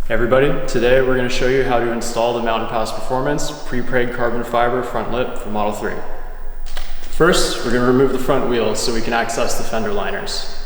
Hey everybody, today we're going to show you how to install the Mountain Pass Performance PrePreg carbon fiber front lip for Model 3. First, we're going to remove the front wheels so we can access the fender liners.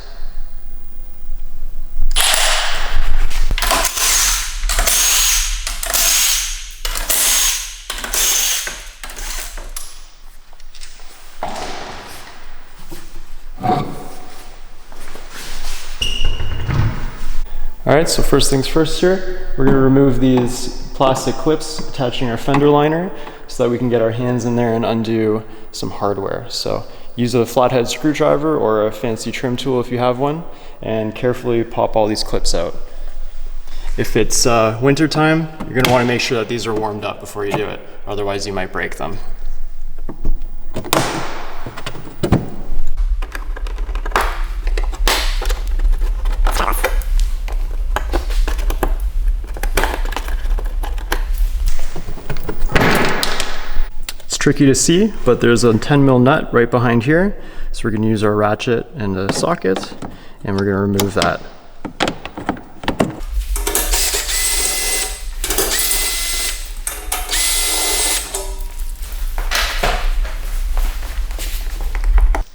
Alright, so first things first here, we're going to remove these plastic clips attaching our fender liner so that we can get our hands in there and undo some hardware. So use a flathead screwdriver or a fancy trim tool if you have one, and carefully pop all these clips out. If it's winter time, you're going to want to make sure that these are warmed up before you do it, otherwise you might break them. Tricky to see, but there's a 10mm nut right behind here. So we're going to use our ratchet and a socket, and we're going to remove that.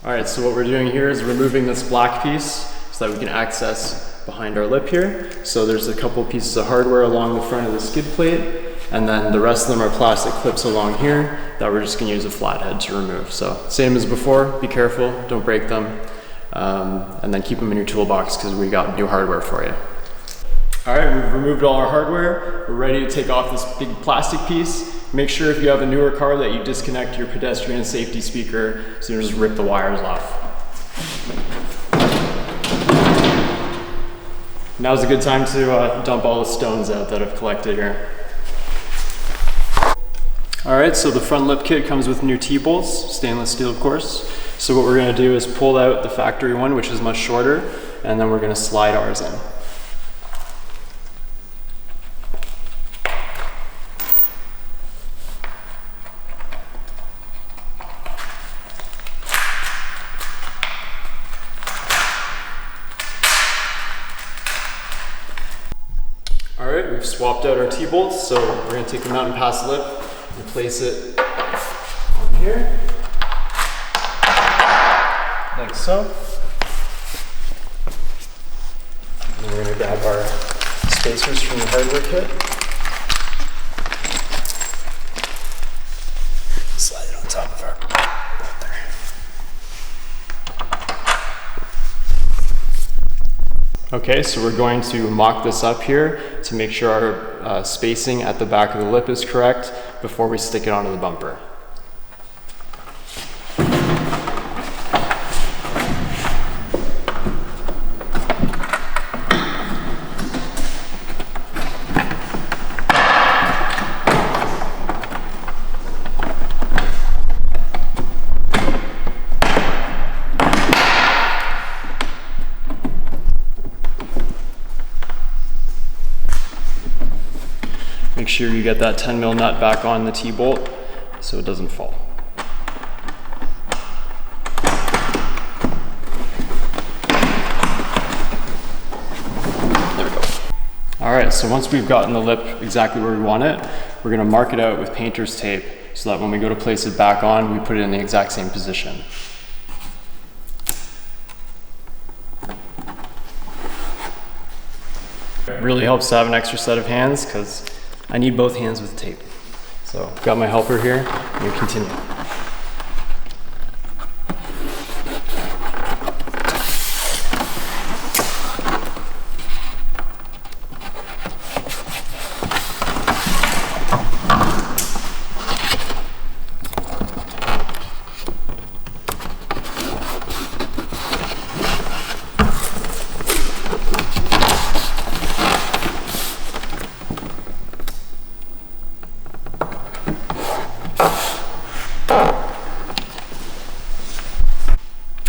Alright, so what we're doing here is removing this black piece so that we can access behind our lip here. So there's a couple pieces of hardware along the front of the skid plate, and then the rest of them are plastic clips along here that we're just going to use a flathead to remove. So same as before, be careful, don't break them, and then keep them in your toolbox because we got new hardware for you. Alright, we've removed all our hardware. We're ready to take off this big plastic piece. Make sure if you have a newer car that you disconnect your pedestrian safety speaker so you just rip the wires off. Now's a good time to dump all the stones out that I've collected here. Alright, so the front lip kit comes with new T-bolts, stainless steel of course. So what we're going to do is pull out the factory one, which is much shorter, and then we're going to slide ours in. Alright, we've swapped out our T-bolts, so we're going to take the Mountain Pass lip and place it on here, like so. And we're going to grab our spacers from the hardware kit. Slide it on top of our there. Okay, so we're going to mock this up here to make sure our spacing at the back of the lip is correct before we stick it onto the bumper. Make sure you get that 10mm nut back on the T-bolt so it doesn't fall. There we go. Alright, so once we've gotten the lip exactly where we want it, we're going to mark it out with painter's tape so that when we go to place it back on, we put it in the exact same position. It really helps to have an extra set of hands because I need both hands with tape. So got my helper here, and we continue.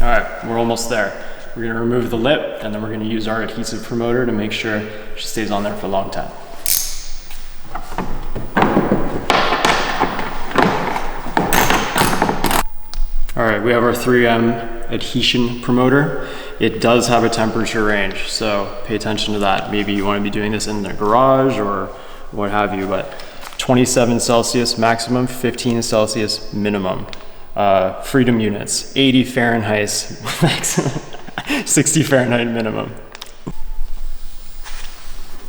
Alright, we're almost there. We're going to remove the lip, and then we're going to use our adhesive promoter to make sure she stays on there for a long time. Alright, we have our 3M adhesion promoter. it does have a temperature range, so pay attention to that. Maybe you want to be doing this in the garage or what have you, but 27 Celsius maximum, 15 Celsius minimum. Freedom units, 80 Fahrenheit maximum, 60 Fahrenheit minimum.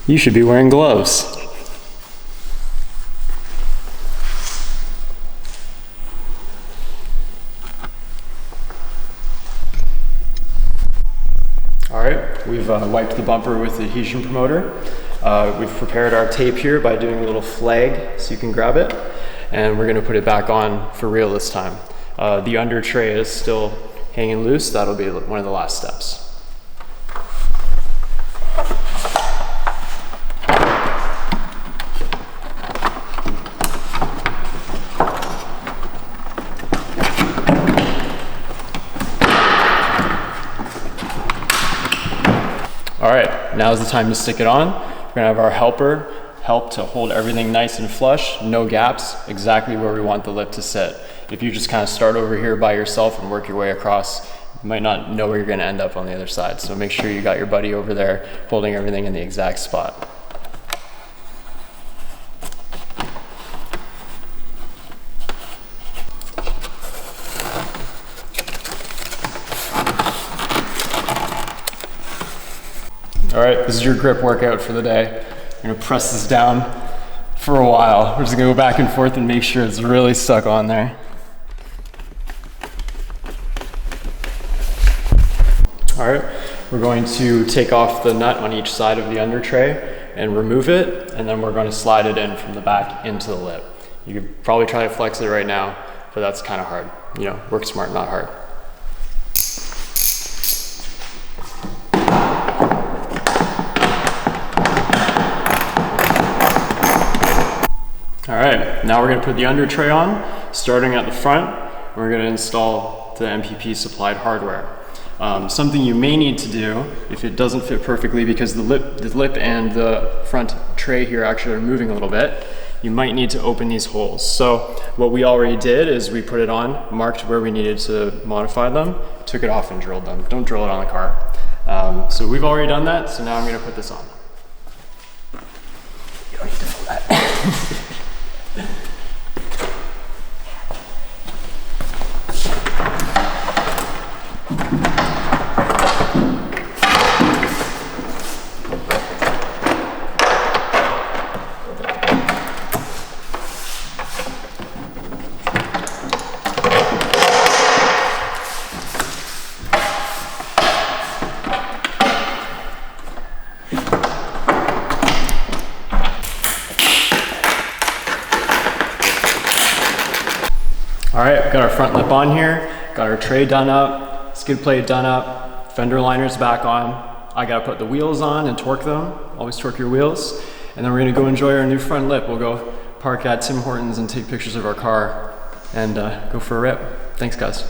You should be wearing gloves. All right, we've wiped the bumper with the adhesion promoter. We've prepared our tape here by doing a little flag so you can grab it, and we're gonna put it back on for real this time. The under tray is still hanging loose. That'll be one of the last steps. All right, now's the time to stick it on. We're gonna have our helper help to hold everything nice and flush, no gaps, exactly where we want the lip to sit. If you just kind of start over here by yourself and work your way across, you might not know where you're gonna end up on the other side. So make sure you got your buddy over there holding everything in the exact spot. All right, this is your grip workout for the day. You're gonna press this down for a while. We're just gonna go back and forth and make sure it's really stuck on there. All right, we're going to take off the nut on each side of the under tray and remove it, and then we're going to slide it in from the back into the lip. You could probably try to flex it right now, but that's kind of hard. You know, work smart, not hard. All right, now we're gonna put the under tray on, starting at the front. We're gonna install the MPP supplied hardware. Something you may need to do if it doesn't fit perfectly, because the lip and the front tray here actually are moving a little bit, you might need to open these holes. So what we already did is we put it on, marked where we needed to modify them, took it off and drilled them. Don't drill it on the car. So we've already done that, so now I'm gonna put this on. You don't need to fill that. All right, got our front lip on here, got our tray done up, skid plate done up, fender liners back on. I gotta put the wheels on and torque them. Always torque your wheels. And then we're gonna go enjoy our new front lip. We'll go park at Tim Hortons and take pictures of our car and go for a rip. Thanks, guys.